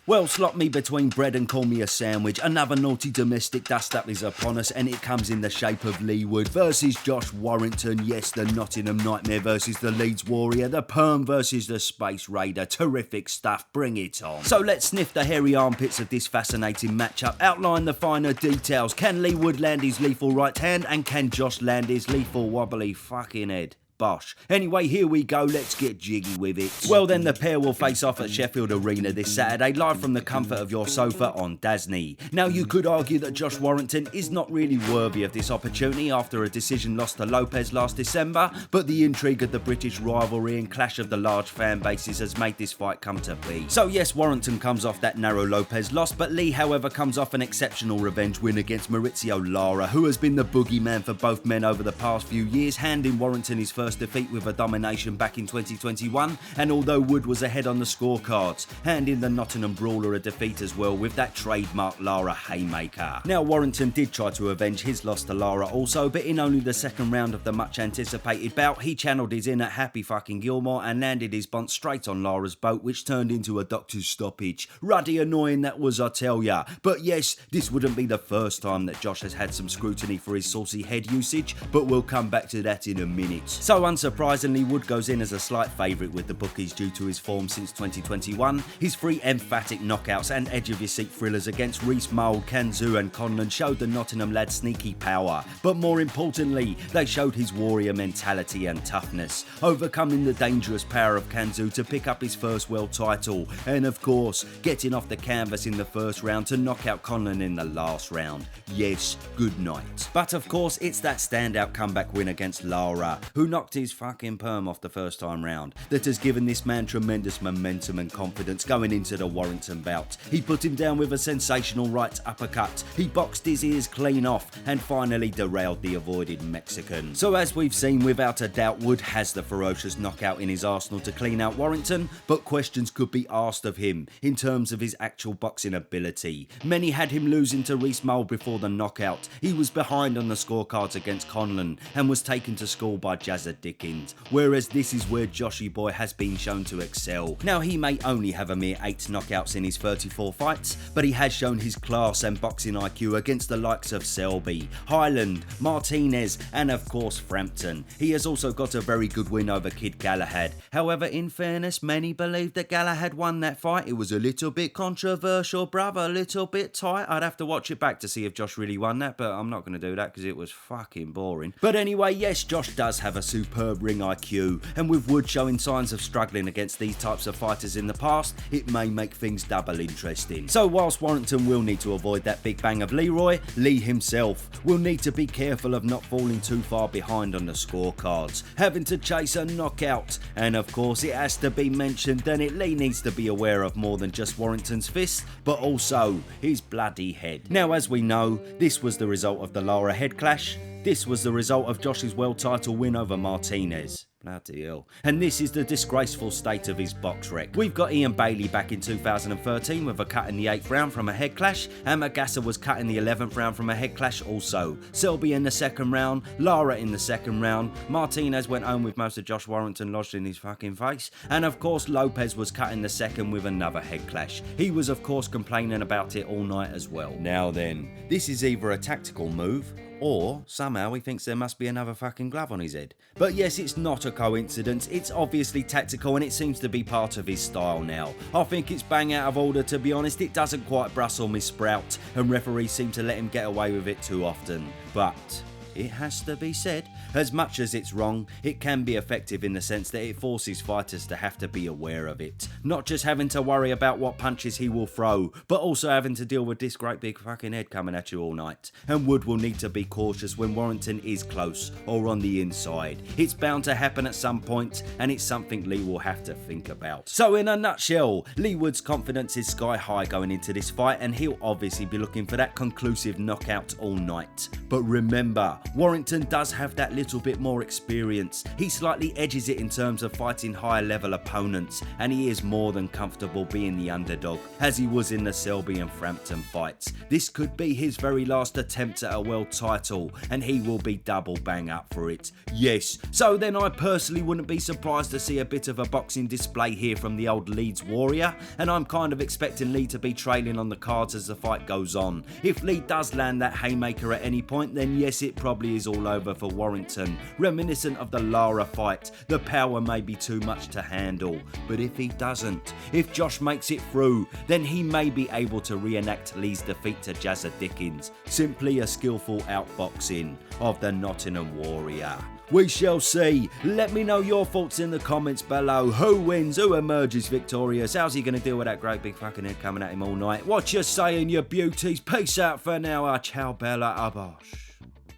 Well, slot me between bread and call me a sandwich. Another naughty domestic dust-up is upon us, and it comes in the shape of Leigh Wood versus Josh Warrington. Yes, the Nottingham Nightmare versus the Leeds Warrior. The Perm versus the Space Raider. Terrific stuff. Bring it on. So let's sniff the hairy armpits of this fascinating matchup. Outline the finer details. Can Leigh Wood land his lethal right hand? And can Josh land his lethal wobbly fucking head? Bosh. Anyway, here we go, let's get jiggy with it. Well then, the pair will face off at Sheffield Arena this Saturday, live from the comfort of your sofa on Dasney. Now, you could argue that Josh Warrington is not really worthy of this opportunity after a decision lost to Lopez last December, but the intrigue of the British rivalry and clash of the large fan bases has made this fight come to be. So yes, Warrington comes off that narrow Lopez loss, but Leigh, however, comes off an exceptional revenge win against Mauricio Lara, who has been the boogeyman for both men over the past few years, handing Warrington his first defeat with a domination back in 2021, and although Wood was ahead on the scorecards, handing the Nottingham Brawler a defeat as well with that trademark Lara hayemaker. Now, Warrington did try to avenge his loss to Lara also, but in only the second round of the much anticipated bout, he channeled his inner Happy fucking Gilmore and landed his bunt straight on Lara's boat, which turned into a doctor's stoppage. Ruddy annoying that was, I tell ya. But yes, this wouldn't be the first time that Josh has had some scrutiny for his saucy head usage, but we'll come back to that in a minute. So unsurprisingly, Wood goes in as a slight favourite with the bookies due to his form since 2021. His three emphatic knockouts and edge-of-your-seat thrillers against Rees Mould, Kanzu and Conlon showed the Nottingham lad sneaky power, but more importantly, they showed his warrior mentality and toughness, overcoming the dangerous power of Kanzu to pick up his first world title, and of course, getting off the canvas in the first round to knock out Conlon in the last round. Yes, good night. But of course, it's that standout comeback win against Lara, who knocked his fucking perm off the first time round, that has given this man tremendous momentum and confidence going into the Warrington bout. He put him down with a sensational right uppercut, he boxed his ears clean off, and finally derailed the avoided Mexican. So as we've seen, without a doubt, Wood has the ferocious knockout in his arsenal to clean out Warrington, but questions could be asked of him in terms of his actual boxing ability. Many had him losing to Rees Mould before the knockout. He was behind on the scorecards against Conlon and was taken to school by Jazza Dickens, whereas this is where Joshy boy has been shown to excel. Now, he may only have a mere 8 knockouts in his 34 fights, but he has shown his class and boxing IQ against the likes of Selby, Highland, Martinez and of course Frampton. He has also got a very good win over Kid Galahad. However, in fairness, many believe that Galahad won that fight. It was a little bit controversial, brother, a little bit tight. I'd have to watch it back to see if Josh really won that, but I'm not going to do that because it was fucking boring. But anyway, yes, Josh does have a superb ring IQ, and with Wood showing signs of struggling against these types of fighters in the past, it may make things double interesting. So whilst Warrington will need to avoid that big bang of Leroy, Leigh himself will need to be careful of not falling too far behind on the scorecards, having to chase a knockout. And of course, it has to be mentioned that Leigh needs to be aware of more than just Warrington's fist, but also his bloody head. Now, as we know, this was the result of the Lara head clash. This was the result of Josh's world title win over Martinez. Bloody hell. And this is the disgraceful state of his box rec. We've got Ian Bailey back in 2013 with a cut in the 8th round from a head clash, and Magassa was cut in the 11th round from a head clash also. Selby in the 2nd round, Lara in the 2nd round, Martinez went home with most of Josh Warrington lodged in his fucking face, and of course Lopez was cut in the 2nd with another head clash. He was of course complaining about it all night as well. Now then, this is either a tactical move, or somehow he thinks there must be another fucking glove on his head. But yes, it's not a coincidence, it's obviously tactical and it seems to be part of his style now. I think it's bang out of order, to be honest. It doesn't quite Brussels me sprout, and referees seem to let him get away with it too often. But it has to be said, as much as it's wrong, it can be effective in the sense that it forces fighters to have to be aware of it. Not just having to worry about what punches he will throw, but also having to deal with this great big fucking head coming at you all night. And Wood will need to be cautious when Warrington is close or on the inside. It's bound to happen at some point, and it's something Leigh will have to think about. So in a nutshell, Leigh Wood's confidence is sky high going into this fight, and he'll obviously be looking for that conclusive knockout all night. But remember, Warrington does have that little bit more experience. He slightly edges it in terms of fighting higher level opponents, and he is more than comfortable being the underdog, as he was in the Selby and Frampton fights. This could be his very last attempt at a world title, and he will be double bang up for it. Yes, so then I personally wouldn't be surprised to see a bit of a boxing display here from the old Leeds Warrior, and I'm kind of expecting Leigh to be trailing on the cards as the fight goes on. If Leigh does land that haymaker at any point, then yes, it probably is all over for Warrington. Reminiscent of the Lara fight, the power may be too much to handle, but if he doesn't, if Josh makes it through, then he may be able to reenact Leigh's defeat to Jazza Dickens. Simply a skillful outboxing of the Nottingham Warrior. We shall see. Let me know your thoughts in the comments below. Who wins? Who emerges victorious? How's he going to deal with that great big fucking head coming at him all night? What you saying, you beauties? Peace out for now. Ciao, Bella. Abosh.